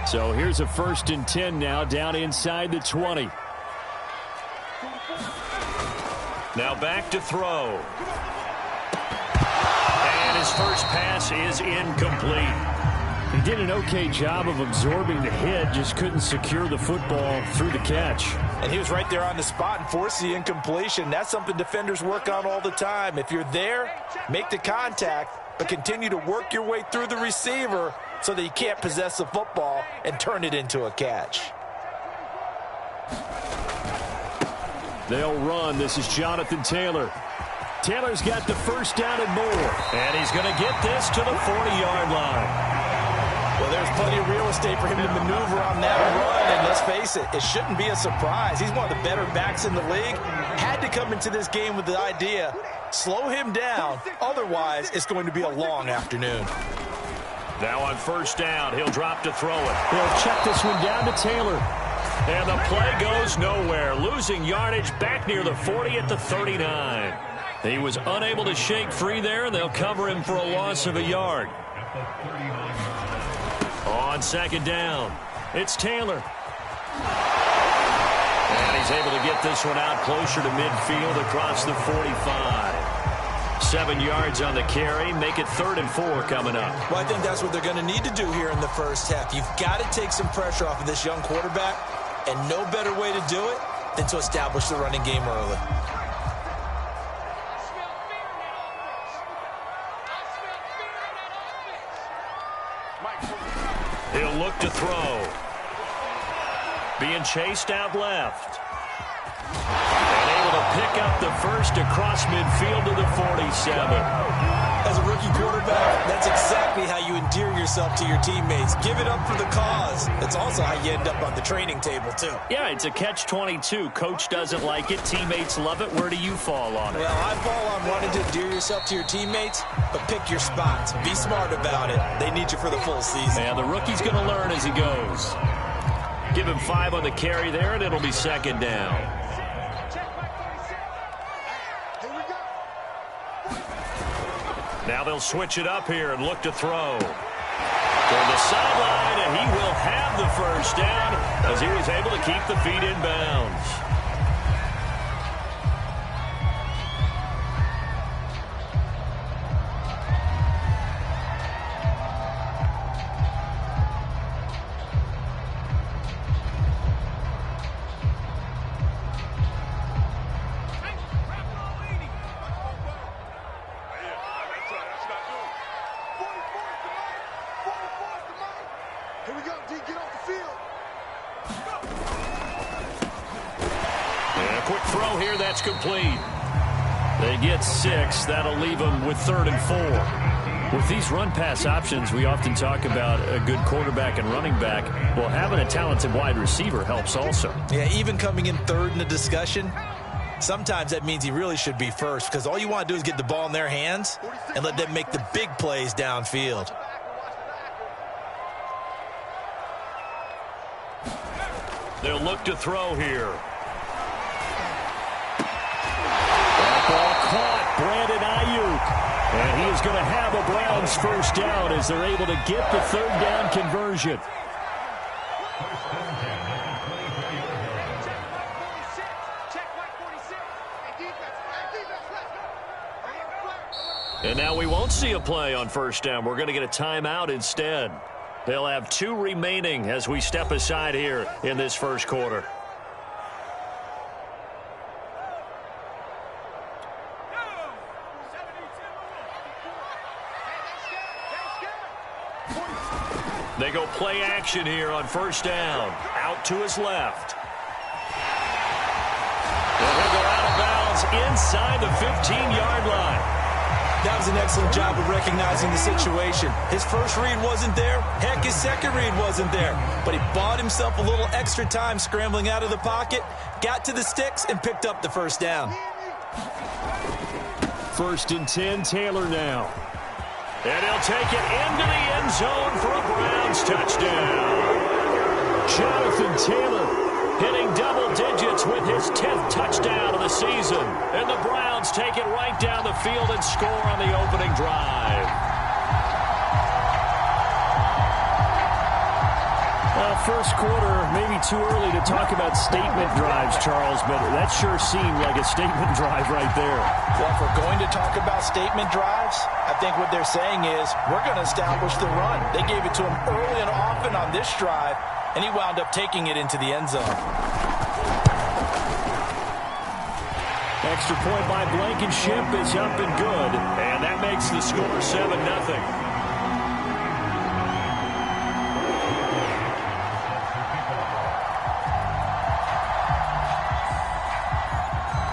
So here's a 1st and 10 now, down inside the 20. Now back to throw. And his first pass is incomplete. He did an okay job of absorbing the hit, just couldn't secure the football through the catch. And he was right there on the spot and forced the incompletion. That's something defenders work on all the time. If you're there, make the contact, but continue to work your way through the receiver so that you can't possess the football and turn it into a catch. They'll run. This is Jonathan Taylor. Taylor's got the first down and more. And he's going to get this to the 40-yard line. Well, there's plenty of real estate for him to maneuver on that run, and let's face it, it shouldn't be a surprise. He's one of the better backs in the league. Had to come into this game with the idea, slow him down, otherwise it's going to be a long afternoon. Now on 1st down, he'll drop to throw it. They'll check this one down to Taylor. And the play goes nowhere, losing yardage back near the 40 at the 39. He was unable to shake free there, and they'll cover him for a loss of a yard. On 2nd down, it's Taylor. And he's able to get this one out closer to midfield across the 45. 7 yards on the carry, make it 3rd and 4 coming up. Well, I think that's what they're going to need to do here in the first half. You've got to take some pressure off of this young quarterback, and no better way to do it than to establish the running game early. He'll look to throw. Being chased out left. And able to pick up the first across midfield to the 47. As a rookie quarterback, that's exactly how you endear yourself to your teammates. Give it up for the cause. It's also how you end up on the training table, too. Yeah, it's a catch-22. Coach doesn't like it. Teammates love it. Where do you fall on it? Well, I fall on wanting to endear yourself to your teammates, but pick your spots. Be smart about it. They need you for the full season. And the rookie's going to learn as he goes. Give him 5 on the carry there, and it'll be 2nd down. Now they'll switch it up here and look to throw. To the sideline, and he will have the first down as he was able to keep the feet in bounds. Complete. They get 6. That'll leave them with 3rd and 4. With these run-pass options, we often talk about a good quarterback and running back. Well, having a talented wide receiver helps also. Yeah, even coming in 3rd in the discussion, sometimes that means he really should be first, because all you want to do is get the ball in their hands and let them make the big plays downfield. They'll look to throw here. Brandon Ayuk. And he is going to have a Browns first down as they're able to get the 3rd down conversion. And now we won't see a play on 1st down. We're going to get a timeout instead. They'll have 2 remaining as we step aside here in this first quarter. They go play action here on 1st down. Out to his left. And he'll go out of bounds inside the 15-yard line. That was an excellent job of recognizing the situation. His first read wasn't there. Heck, his second read wasn't there. But he bought himself a little extra time scrambling out of the pocket, got to the sticks, and picked up the first down. 1st and 10, Taylor now. And he'll take it into the end zone for a Browns touchdown. Jonathan Taylor hitting double digits with his 10th touchdown of the season. And the Browns take it right down the field and score on the opening drive. first quarter, maybe too early to talk about statement drives, Charles, but that sure seemed like a statement drive right there. Well, if we're going to talk about statement drives, I think what they're saying is we're going to establish the run. They gave it to him early and often on this drive, and he wound up taking it into the end zone. Extra point by Blankenship is up and good, and that makes the score 7-0.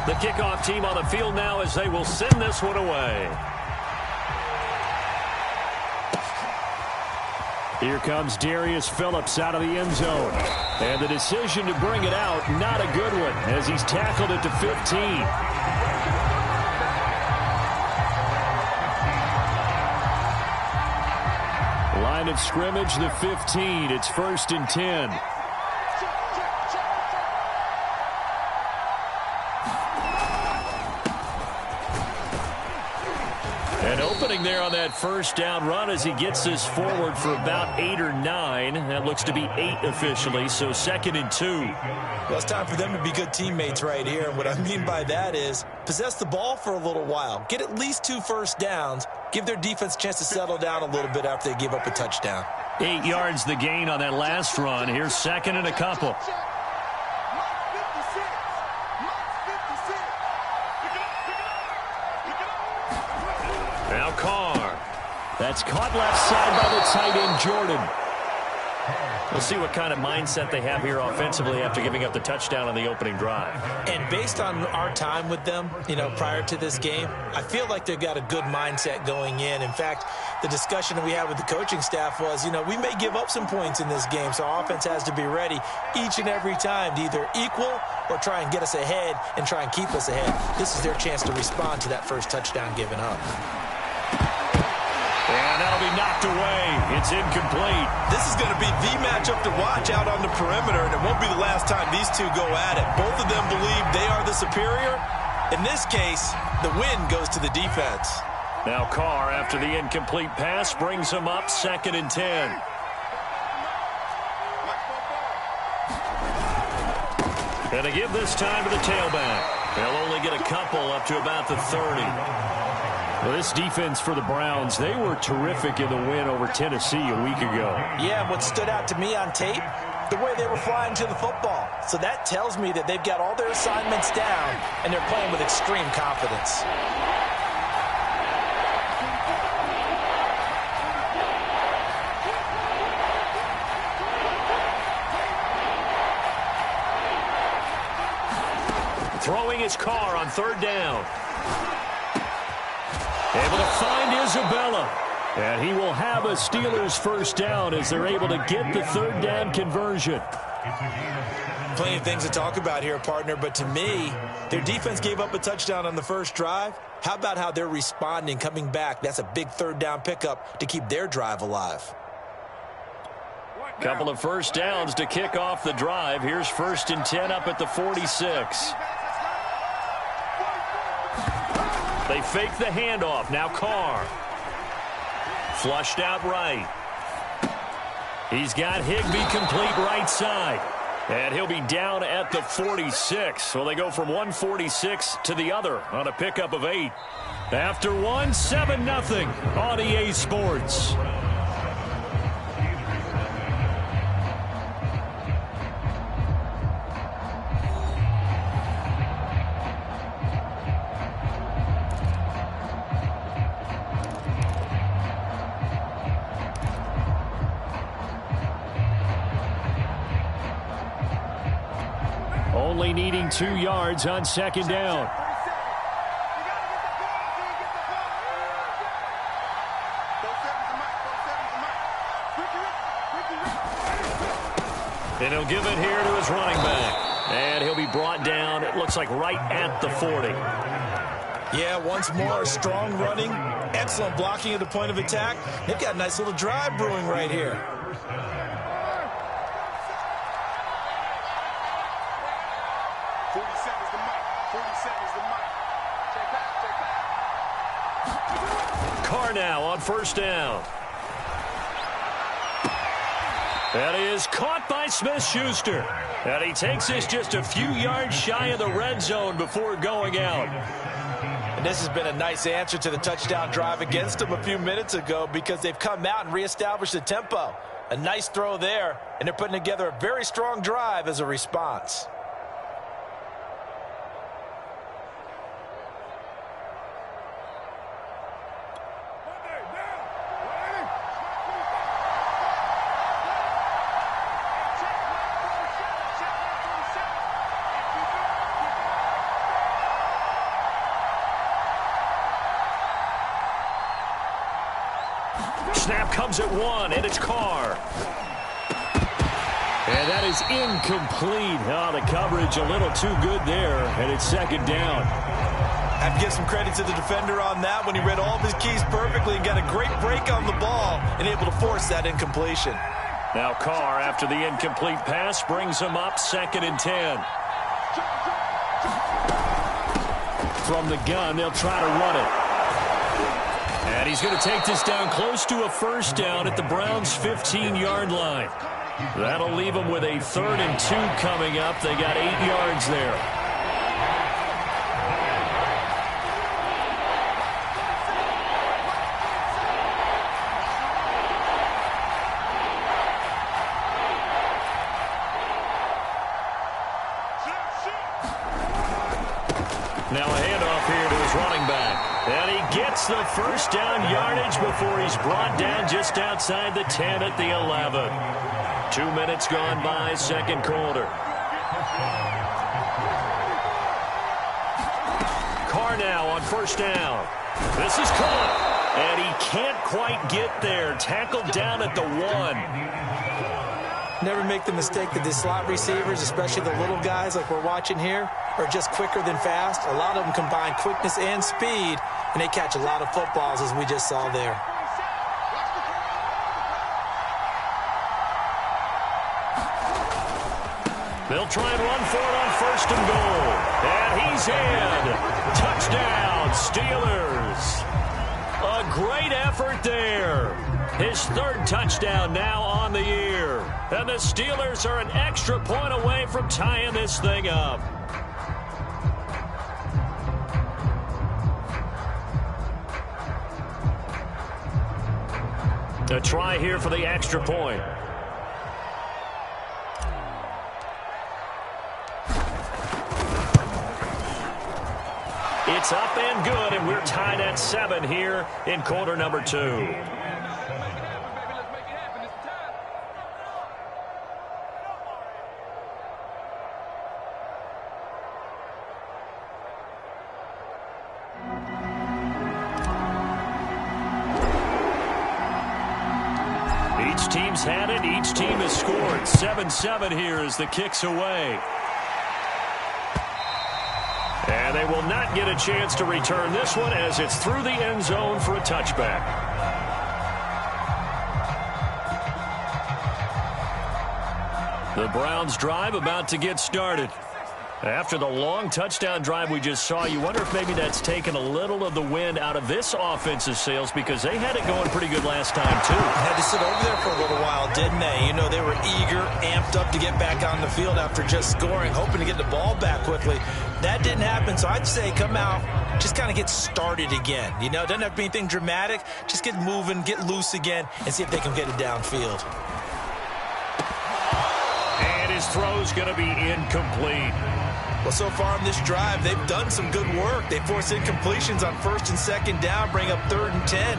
The kickoff team on the field now as they will send this one away. Here comes Darius Phillips out of the end zone. And the decision to bring it out, not a good one, as he's tackled it to 15. Line of scrimmage, the 15. It's 1st and 10. And opening there on that first down run as he gets this forward for about 8 or 9. That looks to be 8 officially, so 2nd and 2. Well, it's time for them to be good teammates right here. And what I mean by that is possess the ball for a little while. Get at least 2 first downs. Give their defense a chance to settle down a little bit after they give up a touchdown. 8 yards the gain on that last run. Here's 2nd and a couple. Now Carr. That's caught left side by the tight end, Jordan. We'll see what kind of mindset they have here offensively after giving up the touchdown on the opening drive. And based on our time with them, prior to this game, I feel like they've got a good mindset going in. In fact, the discussion that we had with the coaching staff was, we may give up some points in this game, so our offense has to be ready each and every time to either equal or try and get us ahead and try and keep us ahead. This is their chance to respond to that first touchdown given up. And that'll be knocked away. It's incomplete. This is going to be the matchup to watch out on the perimeter, and it won't be the last time these two go at it. Both of them believe they are the superior. In this case, the win goes to the defense. Now Carr, after the incomplete pass, brings him up 2nd and 10. And to give this time to the tailback. They'll only get a couple up to about the 30. Well, this defense for the Browns, they were terrific in the win over Tennessee a week ago. Yeah, what stood out to me on tape, the way they were flying to the football. So that tells me that they've got all their assignments down, and they're playing with extreme confidence. Throwing his Carr on 3rd down. Able to find Isabella. And he will have a Steelers first down as they're able to get the 3rd down conversion. Plenty of things to talk about here, partner, but to me, their defense gave up a touchdown on the first drive. How about how they're responding, coming back? That's a big 3rd down pickup to keep their drive alive. Couple of first downs to kick off the drive. Here's 1st and 10 up at the 46. They fake the handoff. Now Carr. Flushed out right. He's got Higbee complete right side. And he'll be down at the 46. So they go from 146 to the other on a pickup of 8. After 7-0 on EA Sports. Only needing 2 yards on 2nd down. And he'll give it here to his running back. And he'll be brought down, it looks like right at the 40. Yeah, once more, strong running, excellent blocking at the point of attack. They've got a nice little drive brewing right here. Carr now on 1st down. That is caught by Smith-Schuster. And he takes this just a few yards shy of the red zone before going out. And this has been a nice answer to the touchdown drive against them a few minutes ago because they've come out and reestablished the tempo. A nice throw there, and they're putting together a very strong drive as a response. Snap comes at 1, and it's Carr. And that is incomplete. Oh, the coverage a little too good there, and it's second down. I have to give some credit to the defender on that when he read all of his keys perfectly and got a great break on the ball and able to force that incompletion. Now Carr, after the incomplete pass, brings him up 2nd and 10. From the gun, they'll try to run it. And he's going to take this down close to a first down at the Browns' 15-yard line. That'll leave them with a 3rd and 2 coming up. They got 8 yards there. Now a handoff here to his running back. And he gets the first down yardage before he's brought down just outside the 10 at the 11. 2 minutes gone by, second quarter. Carr now on first down. This is caught. And he can't quite get there. Tackled down at the 1. Never make the mistake that the slot receivers, especially the little guys like we're watching here, are just quicker than fast. A lot of them combine quickness and speed, and they catch a lot of footballs, as we just saw there. They'll try and run for it on 1st and goal. And he's in. Touchdown, Steelers. A great effort there. His 3rd touchdown now on the year. And the Steelers are an extra point away from tying this thing up. A try here for the extra point. It's up and good, and we're tied at 7 here in quarter number 2. Each team's had it. Each team has scored. 7-7 here as the kick's away. And they will not get a chance to return this one as it's through the end zone for a touchback. The Browns drive about to get started. After the long touchdown drive we just saw, you wonder if maybe that's taken a little of the wind out of this offensive sails because they had it going pretty good last time, too. Had to sit over there for a little while, didn't they? You know, they were eager, amped up to get back on the field after just scoring, hoping to get the ball back quickly. That didn't happen, so I'd say come out, just kind of get started again. You know, it doesn't have to be anything dramatic. Just get moving, get loose again, and see if they can get it downfield. And his throw's going to be incomplete. Well, so far on this drive, they've done some good work. They force incompletions on 1st and 2nd down, bring up 3rd and 10.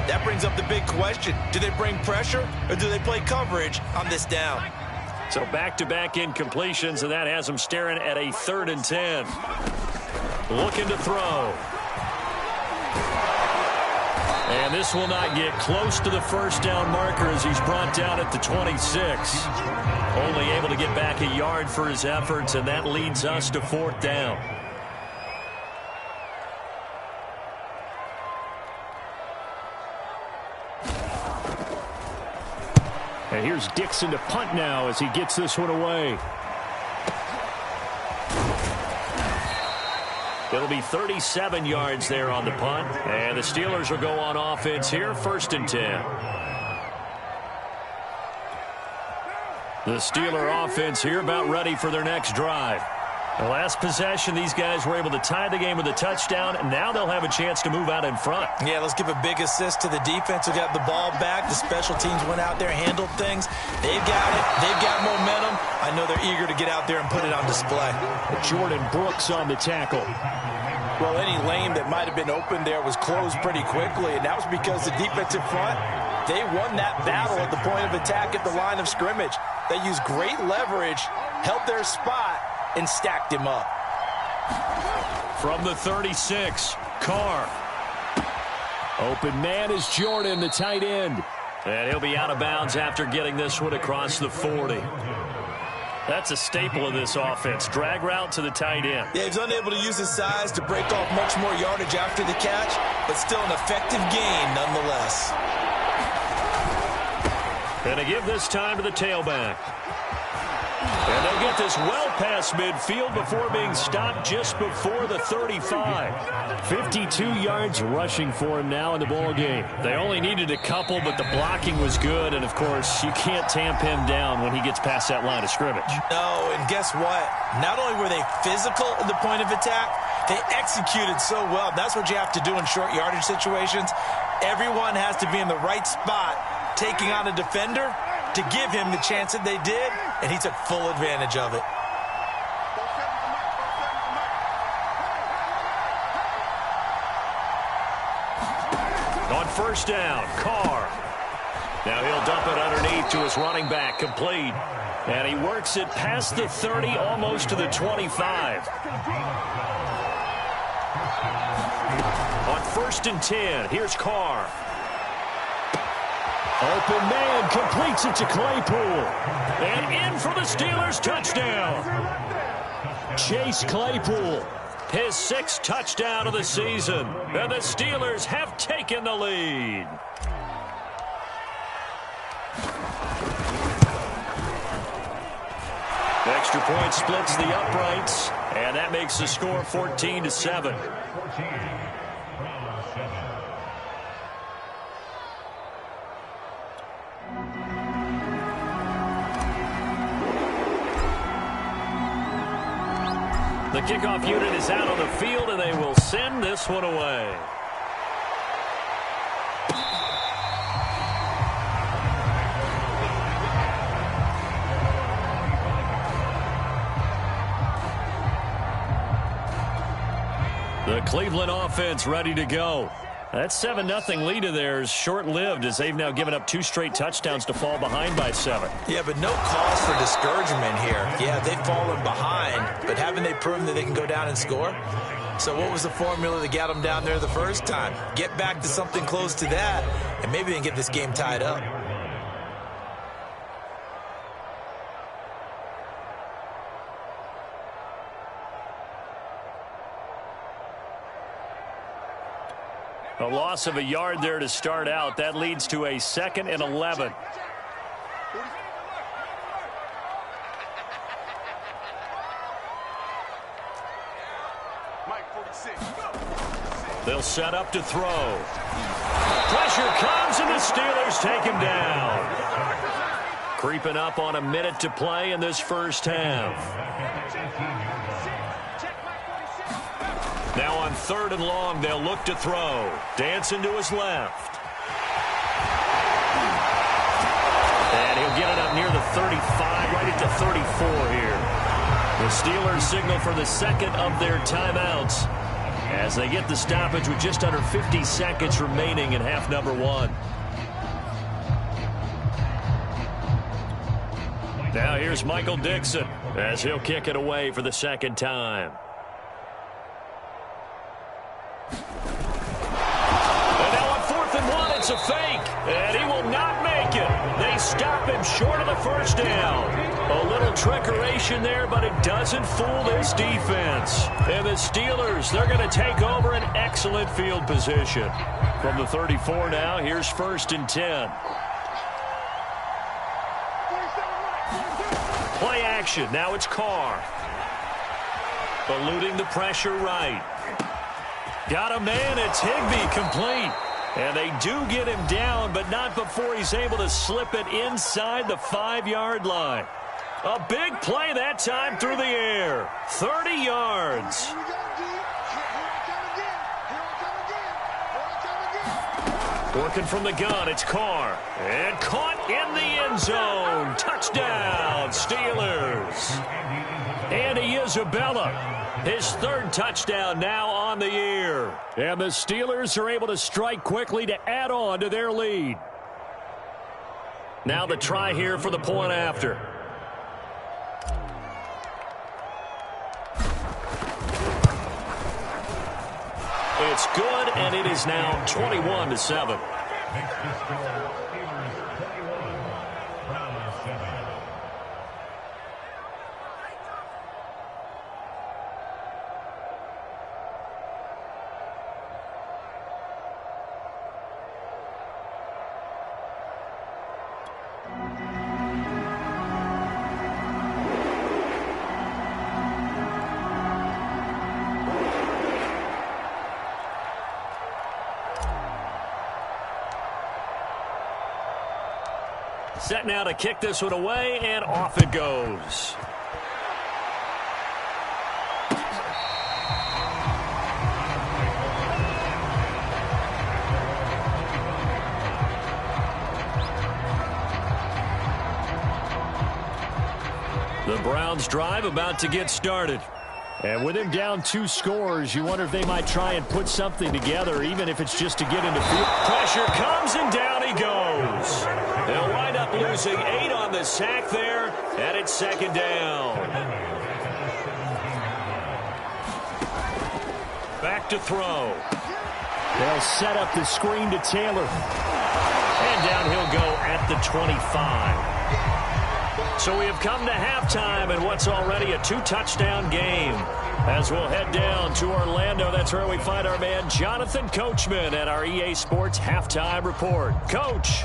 That brings up the big question. Do they bring pressure or do they play coverage on this down? So back-to-back incompletions, and that has them staring at a 3rd and 10. Looking to throw. And this will not get close to the first down marker as he's brought down at the 26. Only able to get back a yard for his efforts, and that leads us to 4th down. And here's Dixon to punt now as he gets this one away. It'll be 37 yards there on the punt. And the Steelers will go on offense here, 1st and 10. The Steeler offense here about ready for their next drive. The last possession, these guys were able to tie the game with a touchdown, and now they'll have a chance to move out in front. Yeah, let's give a big assist to the defense who got the ball back. The special teams went out there, handled things. They've got it. They've got momentum. I know they're eager to get out there and put it on display. Jordan Brooks on the tackle. Well, any lane that might have been open there was closed pretty quickly, and that was because the defensive front, they won that battle at the point of attack at the line of scrimmage. They used great leverage, held their spot, and stacked him up. From the 36, Carr. Open man is Jordan, the tight end. And he'll be out of bounds after getting this one across the 40. That's a staple of this offense. Drag route to the tight end. Yeah, he's unable to use his size to break off much more yardage after the catch, but still an effective gain nonetheless. And to give this time to the tailback. And they'll get this well past midfield before being stopped just before the 35. 52 yards rushing for him now in the ball game. They only needed a couple, but the blocking was good. And, of course, you can't tamp him down when he gets past that line of scrimmage. No, and guess what? Not only were they physical at the point of attack, they executed so well. That's what you have to do in short yardage situations. Everyone has to be in the right spot, taking on a defender to give him the chance that they did, and he took full advantage of it. On first down, Carr. Now he'll dump it underneath to his running back, complete. And he works it past the 30, almost to the 25. On first and 10, here's Carr. Open man, completes it to Claypool. And in for the Steelers, touchdown. Chase Claypool, his 6th touchdown of the season. And the Steelers have taken the lead. Extra point splits the uprights, and that makes the score 14-7. The kickoff unit is out on the field, and they will send this one away. The Cleveland offense ready to go. That 7-0 lead of theirs short-lived as they've now given up 2 straight touchdowns to fall behind by 7. Yeah, but no cause for discouragement here. Yeah, they've fallen behind, but haven't they proven that they can go down and score? So what was the formula that got them down there the first time? Get back to something close to that, and maybe they can get this game tied up. A loss of a yard there to start out. That leads to a 2nd and 11. They'll set up to throw. Pressure comes, and the Steelers take him down. Creeping up on a minute to play in this first half. Now on 3rd and long, they'll look to throw. Dancing to his left. And he'll get it up near the 35, right at the 34 here. The Steelers signal for the 2nd of their timeouts as they get the stoppage with just under 50 seconds remaining in half number 1. Now here's Michael Dixon as he'll kick it away for the 2nd time. It's a fake, and he will not make it. They stop him short of the first down. A little trickeration there, but it doesn't fool this defense. And the Steelers, they're going to take over an excellent field position. From the 34 now, here's 1st and 10. Play action. Now it's Carr. Eluding the pressure right. Got a man. It's Higbee, complete. And they do get him down, but not before he's able to slip it inside the 5-yard line. A big play that time through the air. 30 yards. Working from the gun, it's Carr. And caught in the end zone. Touchdown, Steelers. Andy Isabella, his 3rd touchdown now on the year. And the Steelers are able to strike quickly to add on to their lead. Now the try here for the point after. It's good, and it is now 21-7. Set now to kick this one away, and off it goes. The Browns drive about to get started. And with him down 2 scores, you wonder if they might try and put something together, even if it's just to get into field. Pressure comes, and down he goes. They'll wind up losing 8 on the sack there, and it's 2nd down. Back to throw. They'll set up the screen to Taylor. And down he'll go at the 25. So we have come to halftime in what's already a 2-touchdown game. As we'll head down to Orlando, that's where we find our man Jonathan Coachman at our EA Sports Halftime Report. Coach.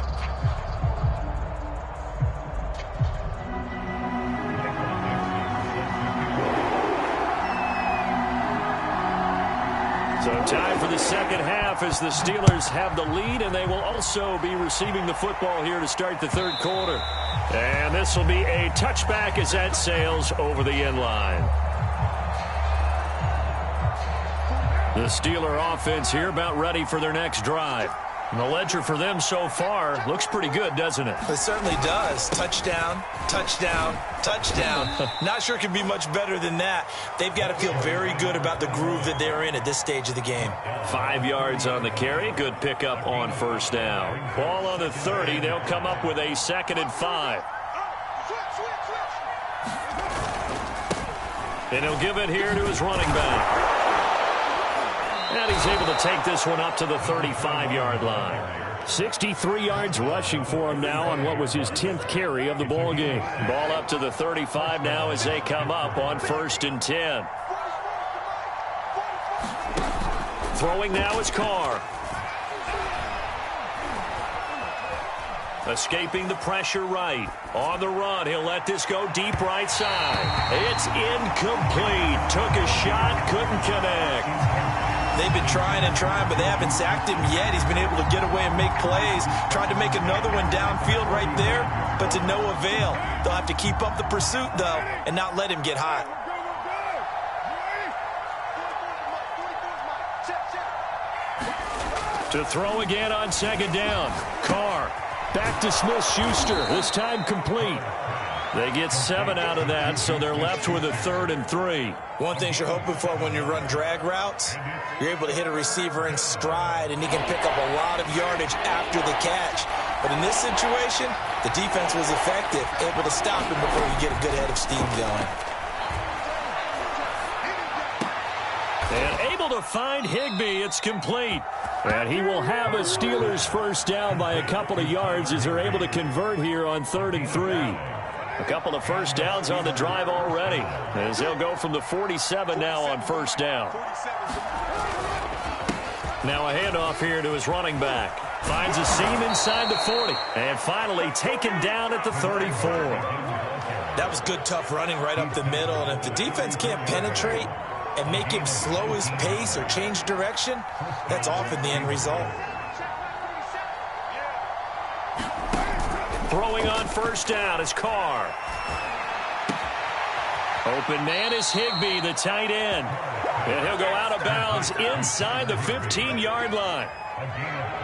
So time for the second half as the Steelers have the lead, and they will also be receiving the football here to start the 3rd quarter. And this will be a touchback as that sails over the end line. The Steeler offense here about ready for their next drive. And the ledger for them so far looks pretty good, doesn't it? It certainly does. Touchdown, touchdown, touchdown. Not sure it can be much better than that. They've got to feel very good about the groove that they're in at this stage of the game. 5 yards on the carry. Good pickup on 1st down. Ball on the 30. They'll come up with a 2nd and 5. And he'll give it here to his running back. And he's able to take this one up to the 35-yard line. 63 yards rushing for him now on what was his 10th carry of the ball game. Ball up to the 35 now as they come up on 1st and 10. Throwing now is Carr. Escaping the pressure right. On the run, he'll let this go deep right side. It's incomplete. Took a shot, couldn't connect. They've been trying and trying, but they haven't sacked him yet. He's been able to get away and make plays. Tried to make another one downfield right there, but to no avail. They'll have to keep up the pursuit, though, and not let him get hot. To throw again on 2nd down. Carr. Back to Smith-Schuster. This time complete. They get 7 out of that, so they're left with a 3rd and 3. One thing you're hoping for when you run drag routes, you're able to hit a receiver in stride, and he can pick up a lot of yardage after the catch. But in this situation, the defense was effective, able to stop him before you get a good head of steam going. And able to find Higbee. It's complete. And he will have a Steelers 1st down by a couple of yards as they're able to convert here on 3rd and 3. A couple of 1st downs on the drive already as they'll go from the 47 now on 1st down. Now a handoff here to his running back. Finds a seam inside the 40. And finally taken down at the 34. That was good, tough running right up the middle. And if the defense can't penetrate and make him slow his pace or change direction, that's often the end result. Throwing on first down is Carr. Open man is Higbee, the tight end. And he'll go out of bounds inside the 15-yard line.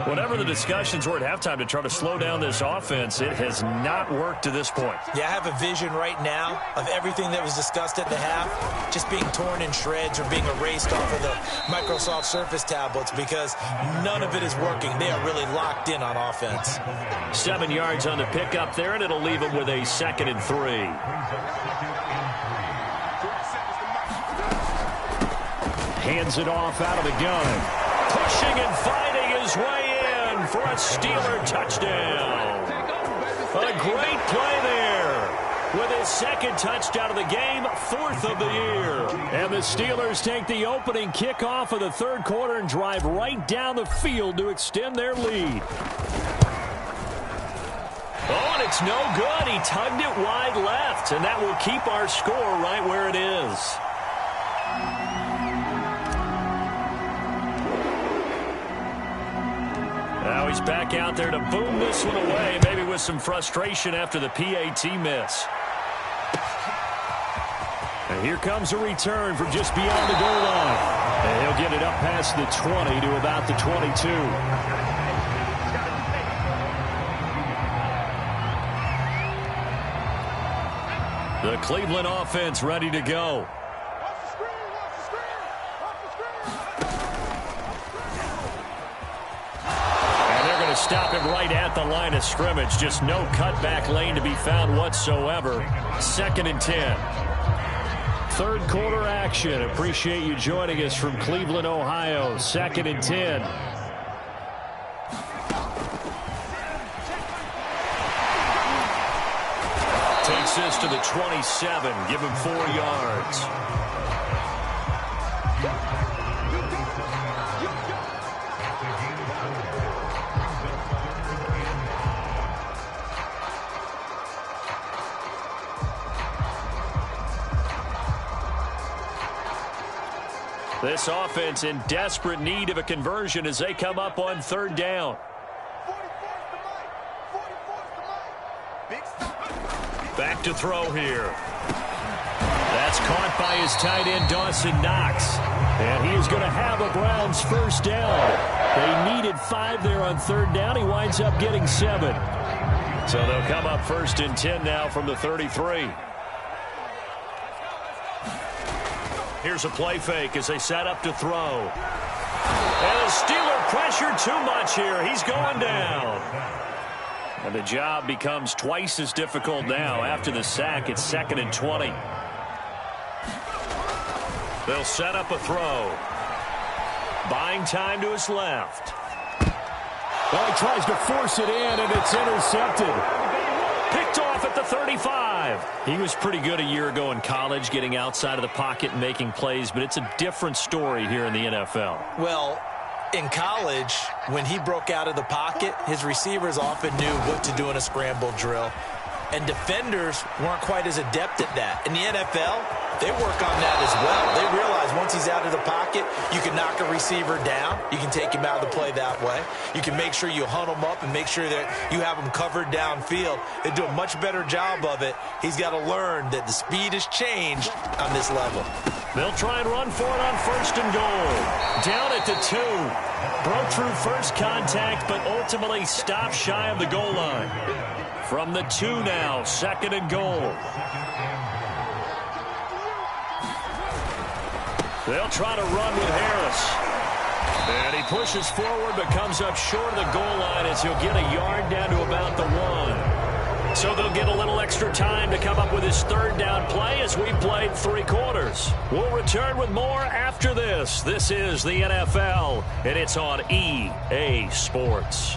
Whatever the discussions were at halftime to try to slow down this offense, it has not worked to this point. Yeah, I have a vision right now of everything that was discussed at the half just being torn in shreds or being erased off of the Microsoft Surface tablets because none of it is working. They are really locked in on offense. 7 yards on the pickup there, and it'll leave them with a 2nd and 3. Hands it off out of the gun. Pushing and fighting his way in for a Steeler touchdown. A great play there. With his 2nd touchdown of the game, 4th of the year. And the Steelers take the opening kickoff of the 3rd quarter and drive right down the field to extend their lead. Oh, and it's no good. He tugged it wide left, and that will keep our score right where it is. Now he's back out there to boom this one away, maybe with some frustration after the PAT miss. And here comes a return from just beyond the goal line. And he'll get it up past the 20 to about the 22. The Cleveland offense ready to go. Stop him right at the line of scrimmage. Just no cutback lane to be found whatsoever. 2nd and 10. 3rd quarter action. Appreciate you joining us from Cleveland, Ohio. 2nd and 10. Takes this to the 27. Give him 4 yards. This offense in desperate need of a conversion as they come up on 3rd down. Back to throw here. That's caught by his tight end, Dawson Knox. And he is going to have a Browns 1st down. They needed 5 there on 3rd down. He winds up getting 7. So they'll come up 1st and 10 now from the 33. Here's a play fake as they set up to throw. And the Steeler pressure too much here. He's going down. And the job becomes twice as difficult now. After the sack, it's 2nd and 20. They'll set up a throw. Buying time to his left. Well, he tries to force it in, and it's intercepted. Picked off at the 35. He was pretty good a year ago in college, getting outside of the pocket and making plays, but it's a different story here in the NFL. Well, in college, when he broke out of the pocket, his receivers often knew what to do in a scramble drill. And defenders weren't quite as adept at that. In the NFL, they work on that as well. They realize once he's out of the pocket, you can knock a receiver down. You can take him out of the play that way. You can make sure you hunt him up and make sure that you have him covered downfield. They do a much better job of it. He's got to learn that the speed has changed on this level. They'll try and run for it on 1st and goal. Down at the 2. Broke through first contact, but ultimately stopped shy of the goal line. From the 2 now, 2nd and goal. They'll try to run with Harris. And he pushes forward but comes up short of the goal line as he'll get a yard down to about the 1. So they'll get a little extra time to come up with his 3rd down play as we've played 3 quarters. We'll return with more after this. This is the NFL, and it's on EA Sports.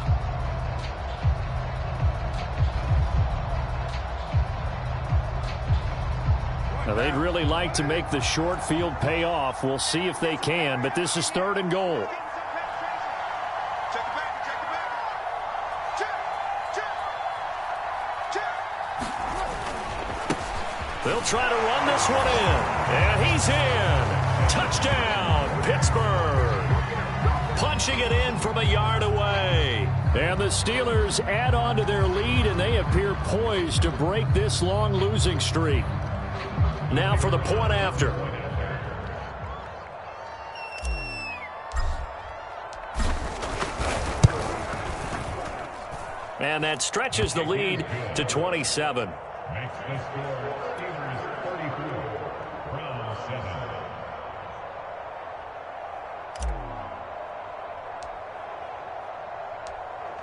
Now, they'd really like to make the short field pay off. We'll see if they can, but this is 3rd and goal. They'll try to run this one in, and he's in. Touchdown, Pittsburgh. Punching it in from a yard away. And the Steelers add on to their lead, and they appear poised to break this long losing streak. Now for the point after. And that stretches the lead to 27. Makes the score Steelers 34, Browns 7.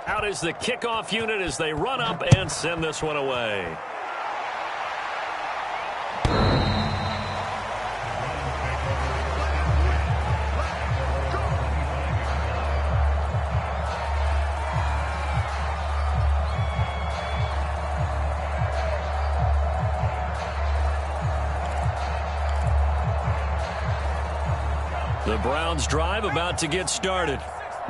Out is the kickoff unit as they run up and send this one away. The Browns drive about to get started.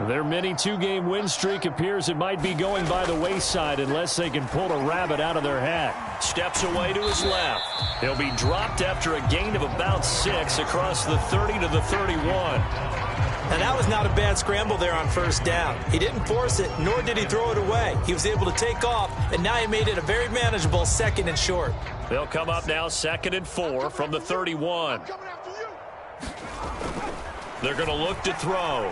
Their mini two-game win streak appears it might be going by the wayside unless they can pull a rabbit out of their hat. Steps away to his left. He'll be dropped after a gain of about 6 across the 30 to the 31. And that was not a bad scramble there on first down. He didn't force it, nor did he throw it away. He was able to take off, and now he made it a very manageable 2nd and short. They'll come up now 2nd and 4 from the 31. They're going to look to throw.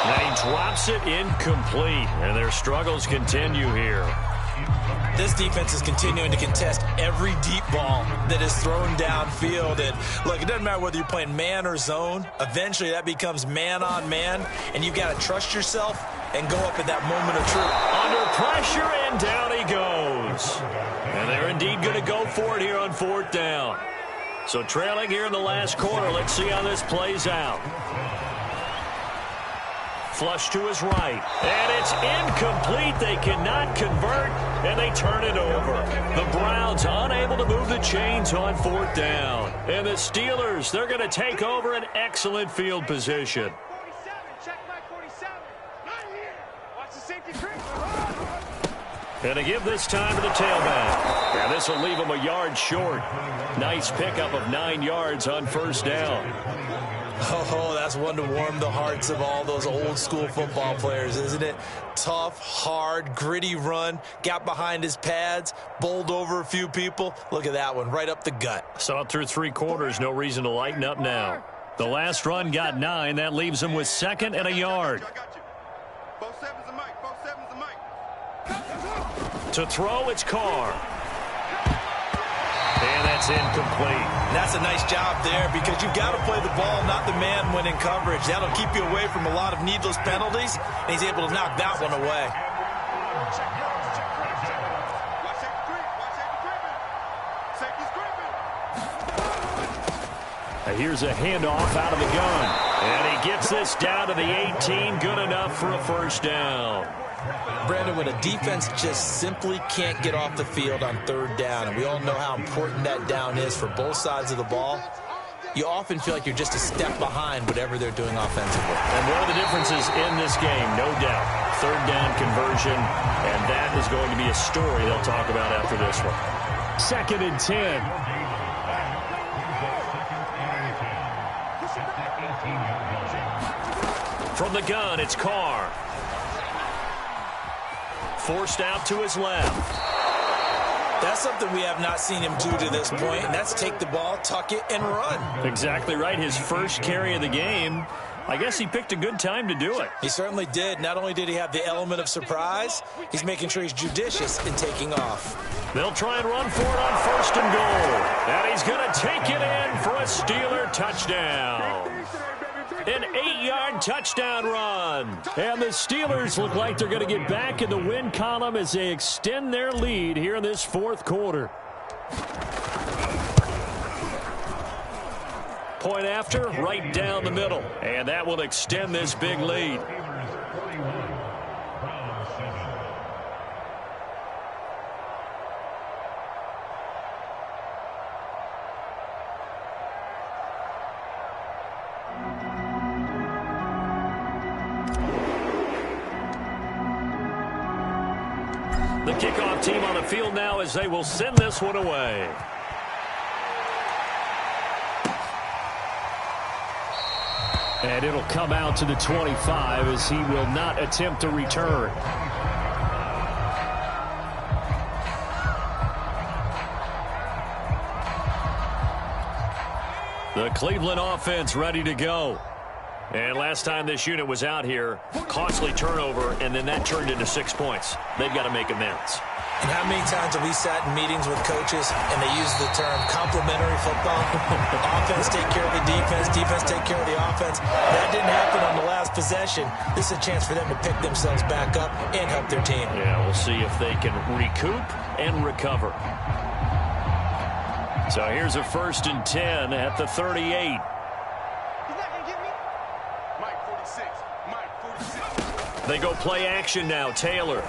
And he drops it incomplete, and their struggles continue here. This defense is continuing to contest every deep ball that is thrown downfield. And look, it doesn't matter whether you're playing man or zone. Eventually, that becomes man on man, and you've got to trust yourself and go up at that moment of truth. Under pressure, and down he goes. And they're indeed going to go for it here on 4th down. So trailing here in the last quarter, let's see how this plays out. Flush to his right. And it's incomplete. They cannot convert, and they turn it over. The Browns unable to move the chains on 4th down. And the Steelers, they're going to take over an excellent field position. 47, check my 47. Not here. Watch the safety creep. And to give this time to the tailback. And this will leave him a yard short. Nice pickup of 9 yards on 1st down. Oh, that's one to warm the hearts of all those old school football players, isn't it? Tough, hard, gritty run, got behind his pads, bowled over a few people. Look at that one, right up the gut. Saw through 3 quarters, no reason to lighten up now. The last run got 9. That leaves him with 2nd and a yard. Both sevens and Mike. Both sevens and Mike. To throw, it's Carr. And that's incomplete. That's a nice job there because you've got to play the ball, not the man when in coverage. That'll keep you away from a lot of needless penalties, and he's able to knock that one away. Here's a handoff out of the gun. And he gets this down to the 18. Good enough for a 1st down. Brandon, when a defense just simply can't get off the field on 3rd down, and we all know how important that down is for both sides of the ball, you often feel like you're just a step behind whatever they're doing offensively. And one of the differences in this game, no doubt, 3rd down conversion, and that is going to be a story they'll talk about after this one. 2nd and 10. From the gun, it's Carr. Forced out to his left. That's something we have not seen him do to this point, and that's take the ball, tuck it, and run. Exactly right. His first carry of the game. I guess he picked a good time to do it. He certainly did. Not only did he have the element of surprise, he's making sure he's judicious in taking off. They'll try and run for it on 1st and goal. And he's going to take it in for a Steeler touchdown. An 8-yard touchdown run. And the Steelers look like they're going to get back in the win column as they extend their lead here in this 4th quarter. Point after, right down the middle. And that will extend this big lead. The kickoff team on the field now as they will send this one away. And it'll come out to the 25 as he will not attempt to return. The Cleveland offense ready to go. And last time this unit was out here, costly turnover, and then that turned into 6 points. They've got to make amends. And how many times have we sat in meetings with coaches and they use the term complementary football? Offense take care of the defense, defense take care of the offense. That didn't happen on the last possession. This is a chance for them to pick themselves back up and help their team. Yeah, we'll see if they can recoup and recover. So here's a 1st and 10 at the 38. He's not gonna get me. Mike 46. Mike 46. They go play action now. Taylor.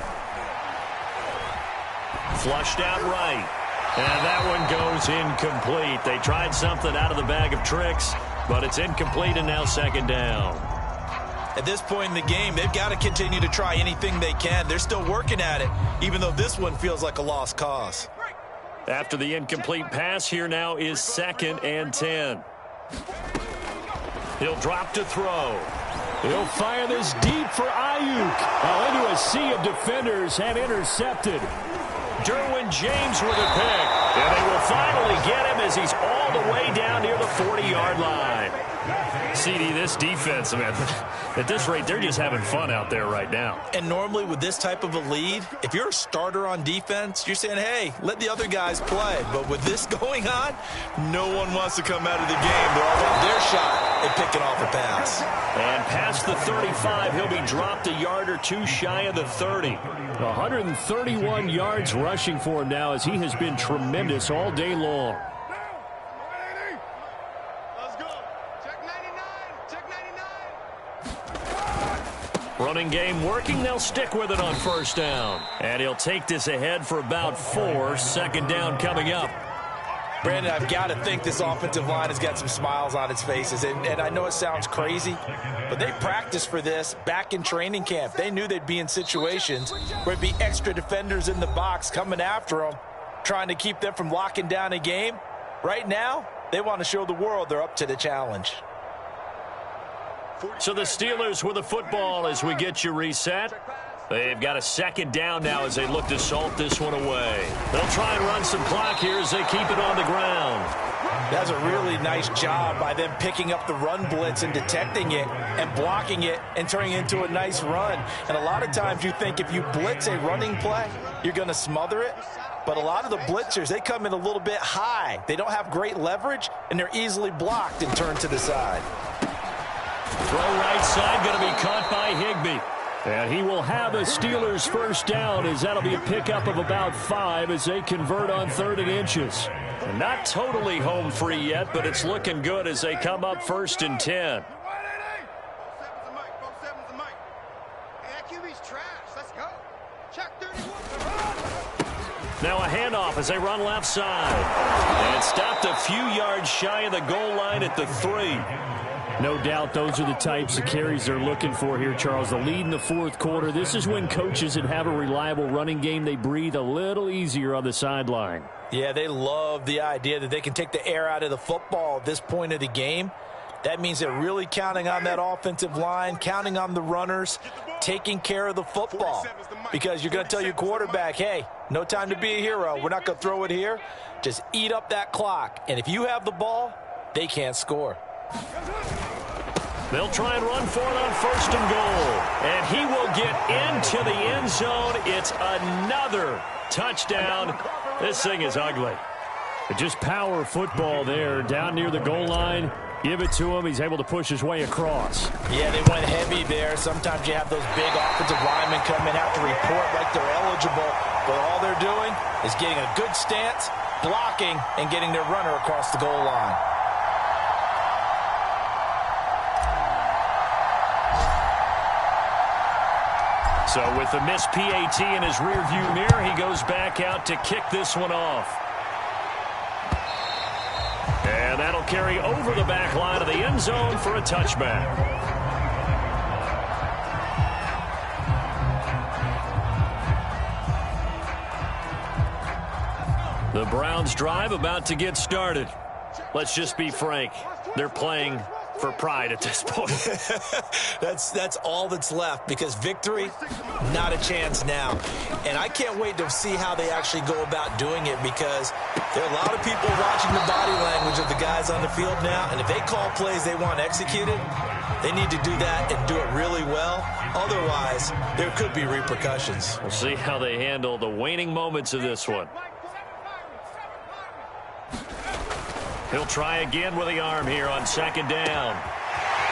Flushed out right. And that one goes incomplete. They tried something out of the bag of tricks, but it's incomplete and now 2nd down. At this point in the game, they've got to continue to try anything they can. They're still working at it, even though this one feels like a lost cause. After the incomplete pass, here now is 2nd and 10. He'll drop to throw. He'll fire this deep for Ayuk. Into a sea of defenders and intercepted. Derwin James with a pick. And they will finally get him as he's all the way down near the 40-yard line. CD, this defense, man, at this rate, they're just having fun out there right now. And normally with this type of a lead, if you're a starter on defense, you're saying, hey, let the other guys play. But with this going on, no one wants to come out of the game. They all want their shot at picking off a pass. And past the 35, he'll be dropped a yard or two shy of the 30. 131 yards rushing for him now as he has been tremendous all day long. Running game working. They'll stick with it on 1st down. And he'll take this ahead for about 4. 2nd down coming up. Brandon, I've got to think this offensive line has got some smiles on its faces. And I know it sounds crazy, but they practiced for this back in training camp. They knew they'd be in situations where it'd be extra defenders in the box coming after them, trying to keep them from locking down a game. Right now, they want to show the world they're up to the challenge. So the Steelers with the football as we get you reset. They've got a 2nd down now as they look to salt this one away. They'll try and run some clock here as they keep it on the ground. That's a really nice job by them picking up the run blitz and detecting it and blocking it and turning it into a nice run. And a lot of times you think if you blitz a running play, you're going to smother it. But a lot of the blitzers, they come in a little bit high. They don't have great leverage, and they're easily blocked and turned to the side. Throw right side, going to be caught by Higbee. And he will have a Steelers 1st down as that'll be a pickup of about 5 as they convert on 3rd and inches. Not totally home free yet, but it's looking good as they come up 1st and 10. Now a handoff as they run left side. And stopped a few yards shy of the goal line at the 3. No doubt those are the types of carries they're looking for here, Charles. The lead in the 4th quarter. This is when coaches that have a reliable running game, they breathe a little easier on the sideline. Yeah, they love the idea that they can take the air out of the football at this point of the game. That means they're really counting on that offensive line, counting on the runners, taking care of the football. Because you're going to tell your quarterback, hey, no time to be a hero. We're not going to throw it here. Just eat up that clock. And if you have the ball, they can't score. They'll try and run for it on 1st and goal. And he will get into the end zone. It's another touchdown. This thing is ugly. Just power football there down near the goal line. Give it to him. He's able to push his way across. Yeah, they went heavy there. Sometimes you have those big offensive linemen come in, have to report like they're eligible. But all they're doing is getting a good stance, blocking, and getting their runner across the goal line. So with the missed PAT in his rearview mirror, he goes back out to kick this one off. And that'll carry over the back line of the end zone for a touchback. The Browns drive about to get started. Let's just be frank. They're playing for pride at this point. That's all that's left, because victory, not a chance now. And I can't wait to see how they actually go about doing it, because there are a lot of people watching the body language of the guys on the field now, and if they call plays they want executed, they need to do that and do it really well. Otherwise, there could be repercussions. We'll see how they handle the waning moments of this one. He'll try again with the arm here on second down.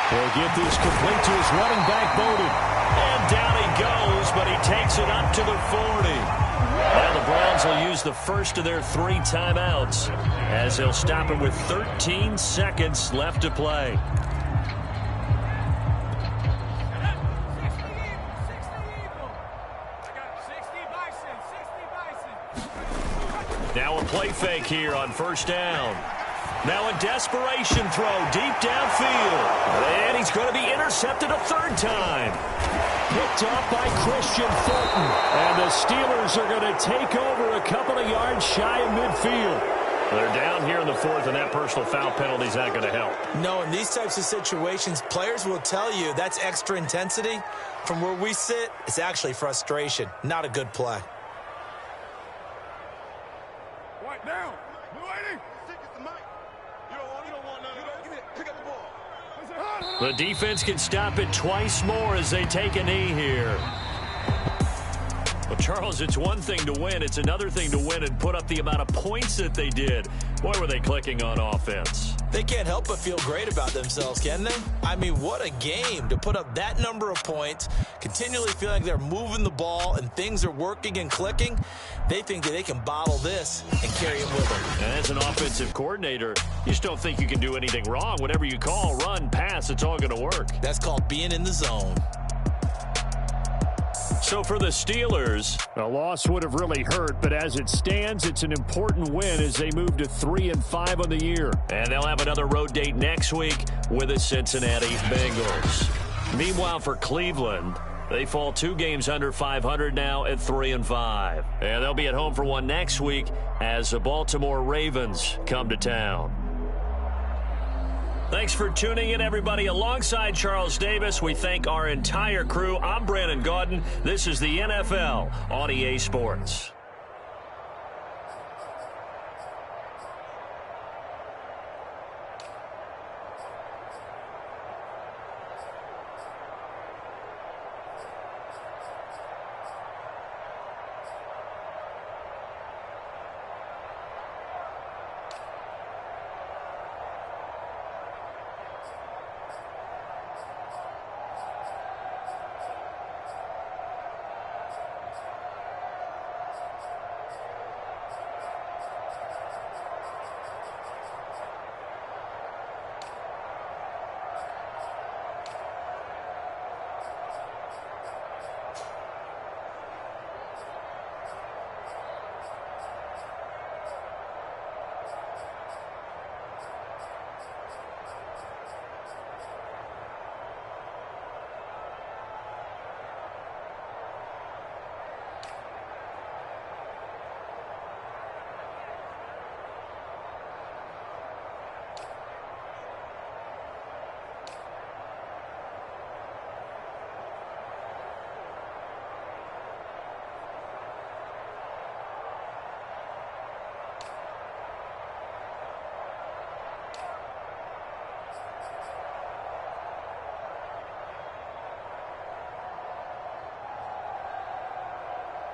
He'll get this complete to his running back, Bowden. And down he goes, but he takes it up to the 40. Now the Browns will use the first of their 3 timeouts, as they'll stop it with 13 seconds left to play. Now a play fake here on first down. Now a desperation throw deep downfield. And he's going to be intercepted a 3rd time. Picked off by Christian Fulton. And the Steelers are going to take over a couple of yards shy of midfield. They're down here in the 4th, and that personal foul penalty is not going to help. No, in these types of situations, players will tell you that's extra intensity. From where we sit, it's actually frustration. Not a good play. Right down. Blue 80. Stick it to Mike. You don't want none of that. Give me it. Pick up the ball. The defense can stop it twice more as they take a knee here. Well, Charles, it's one thing to win. It's another thing to win and put up the amount of points that they did. Boy, were they clicking on offense. They can't help but feel great about themselves, can they? I mean, what a game to put up that number of points, continually feeling like they're moving the ball and things are working and clicking. They think that they can bottle this and carry it with them. And as an offensive coordinator, you just don't think you can do anything wrong. Whatever you call, run, pass, it's all going to work. That's called being in the zone. So for the Steelers, A loss would have really hurt, but as it stands, it's an important win as they move to 3-5 on the year. and they'll have another road date next week with the Cincinnati Bengals. Meanwhile, for Cleveland, they fall 2 games under 500 now at 3-5. And they'll be at home for one next week as the Baltimore Ravens come to town. Thanks for tuning in, everybody. Alongside Charles Davis, we thank our entire crew. I'm Brandon Gaudin. This is the NFL on EA Sports.